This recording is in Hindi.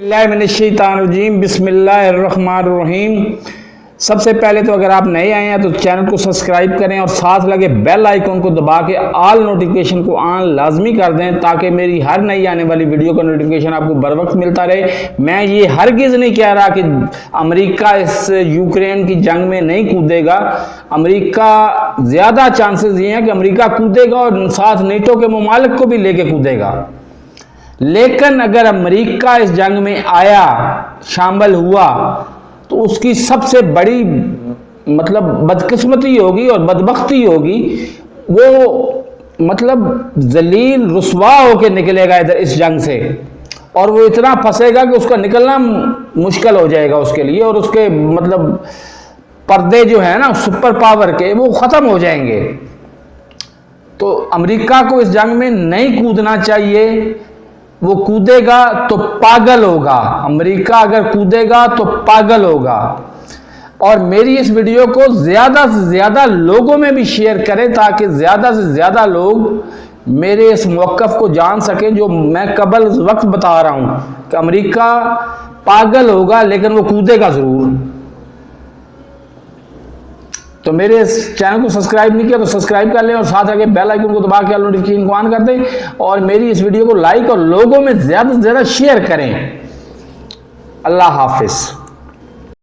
बिस्मिल्लाहिर्रहमानिर्रहीम बिस्मिल्लाहिर्रहमानिर्रहीम। सबसे पहले तो अगर आप नए आए हैं तो चैनल को सब्सक्राइब करें और साथ लगे बेल आइकन को दबा के ऑल नोटिफिकेशन को ऑन लाजमी कर दें ताकि मेरी हर नई आने वाली वीडियो का नोटिफिकेशन आपको बर वक्त मिलता रहे। मैं ये हरगिज़ नहीं कह रहा कि अमेरिका इस यूक्रेन की जंग में नहीं कूदेगा। अमेरिका ज़्यादा चांसेस ये हैं कि अमेरिका कूदेगा और साथ नेटो के ममालिक को भी लेके कूदेगा। लेकिन अगर अमेरिका इस जंग में आया, शामिल हुआ, तो उसकी सबसे बड़ी बदकिस्मती होगी और बदबख्ती होगी। वो जलील रुसवा होके निकलेगा इधर इस जंग से, और वो इतना फंसेगा कि उसका निकलना मुश्किल हो जाएगा उसके लिए, और उसके पर्दे जो है ना सुपर पावर के, वो ख़त्म हो जाएंगे। तो अमेरिका को इस जंग में नहीं कूदना चाहिए। वो कूदेगा तो पागल होगा। अमेरिका अगर कूदेगा तो पागल होगा। और मेरी इस वीडियो को ज़्यादा से ज़्यादा लोगों में भी शेयर करें ताकि ज़्यादा से ज़्यादा लोग मेरे इस मौक़िफ़ को जान सकें जो मैं कबल वक्त बता रहा हूँ कि अमेरिका पागल होगा लेकिन वो कूदेगा ज़रूर। तो मेरे इस चैनल को सब्सक्राइब नहीं किया तो सब्सक्राइब कर लें और साथ आगे बेल आइकन को दबा के ऑल नोटिफिकेशन को ऑन कर दें और मेरी इस वीडियो को लाइक और लोगों में ज़्यादा से ज़्यादा शेयर करें। अल्लाह हाफिज़।